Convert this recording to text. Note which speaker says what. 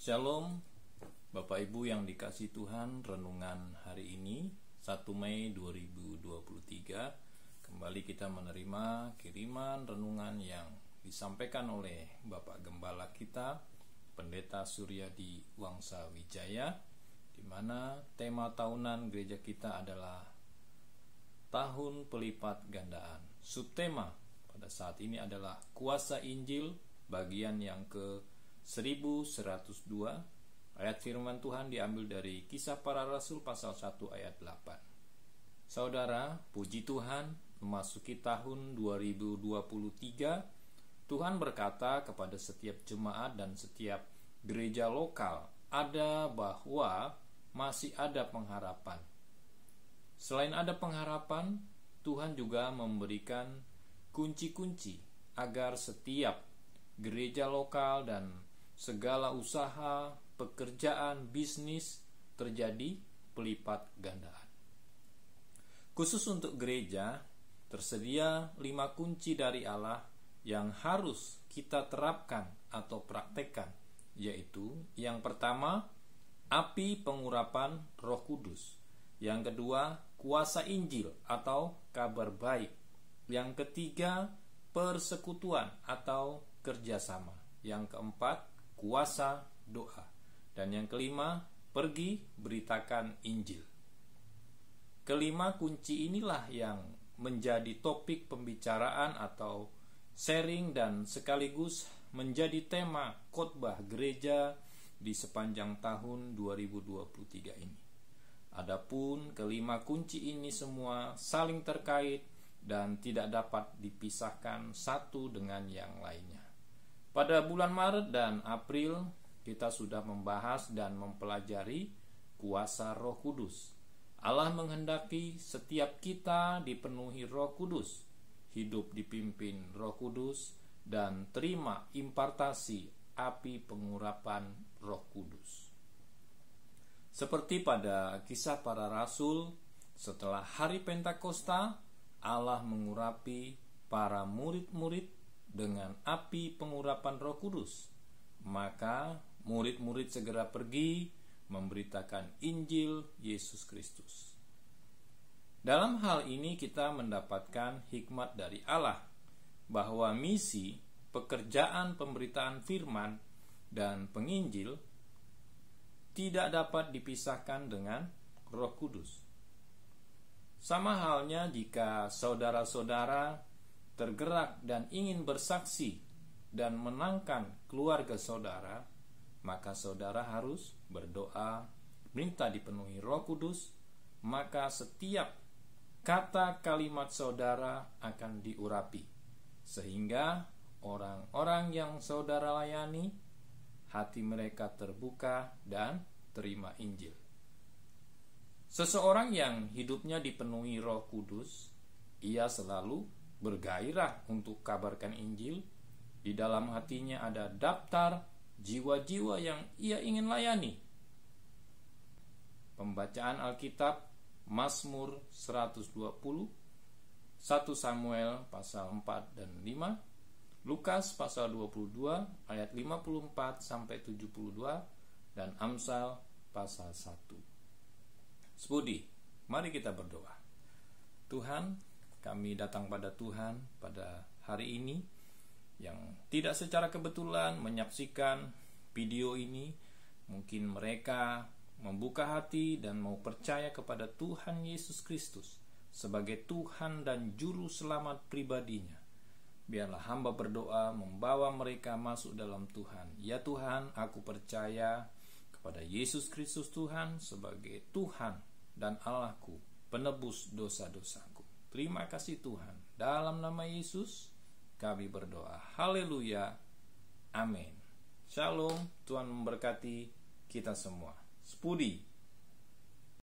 Speaker 1: Shalom, Bapak Ibu yang dikasihi Tuhan. Renungan hari ini 1 Mei 2023. Kembali kita menerima kiriman renungan yang disampaikan oleh Bapak Gembala kita, Pendeta Suryadi Wangsa Wijaya, di mana tema tahunan gereja kita adalah Tahun Pelipat Gandaan. Subtema pada saat ini adalah Kuasa Injil, bagian yang ke 1102. Ayat firman Tuhan diambil dari Kisah Para Rasul pasal 1 ayat 8. Saudara, puji Tuhan, memasuki tahun 2023, Tuhan berkata kepada setiap jemaat dan setiap gereja lokal bahwa masih ada pengharapan. Selain ada pengharapan, Tuhan juga memberikan kunci-kunci agar setiap gereja lokal dan segala usaha, pekerjaan, bisnis terjadi pelipat gandaan. Khusus untuk gereja, tersedia 5 kunci dari Allah yang harus kita terapkan atau praktekkan, yaitu yang pertama, api pengurapan Roh Kudus. Yang kedua, kuasa Injil atau kabar baik. Yang ketiga, persekutuan atau kerjasama. Yang keempat, kuasa doa. Dan yang kelima, pergi beritakan Injil. Kelima kunci inilah yang menjadi topik pembicaraan atau sharing dan sekaligus menjadi tema khotbah gereja di sepanjang tahun 2023 ini. Adapun kelima kunci ini semua saling terkait dan tidak dapat dipisahkan satu dengan yang lainnya. Pada bulan Maret dan April kita sudah membahas dan mempelajari kuasa Roh Kudus. Allah menghendaki setiap kita dipenuhi Roh Kudus, hidup dipimpin Roh Kudus, dan terima impartasi api pengurapan Roh Kudus. Seperti pada Kisah Para Rasul, setelah hari Pentakosta, Allah mengurapi para murid-murid dengan api pengurapan Roh Kudus. Maka murid-murid segera pergi memberitakan Injil Yesus Kristus. Dalam hal ini kita mendapatkan hikmat dari Allah bahwa misi, pekerjaan pemberitaan firman dan penginjil tidak dapat dipisahkan dengan Roh Kudus. Sama halnya jika saudara-saudara tergerak dan ingin bersaksi dan menangkan keluarga saudara, maka saudara harus berdoa, minta dipenuhi Roh Kudus, maka setiap kata kalimat saudara akan diurapi, sehingga orang-orang yang saudara layani, hati mereka terbuka dan terima Injil. Seseorang yang hidupnya dipenuhi Roh Kudus, ia selalu bergairah untuk kabarkan Injil. Di dalam hatinya ada daftar jiwa-jiwa yang ia ingin layani. Pembacaan Alkitab, Mazmur 120, 1 Samuel pasal 4 dan 5, Lukas pasal 22 ayat 54 sampai 72, dan Amsal pasal 1. Sepudi, mari kita berdoa. Tuhan, kami datang pada Tuhan pada hari ini yang tidak secara kebetulan menyaksikan video ini. Mungkin mereka membuka hati dan mau percaya kepada Tuhan Yesus Kristus sebagai Tuhan dan Juru Selamat pribadinya. Biarlah hamba berdoa membawa mereka masuk dalam Tuhan. Ya Tuhan, aku percaya kepada Yesus Kristus Tuhan sebagai Tuhan dan Allahku, penebus dosa-dosaku. Terima kasih Tuhan. Dalam nama Yesus kami berdoa. Haleluya. Amin. Shalom. Tuhan memberkati kita semua. Sepudi.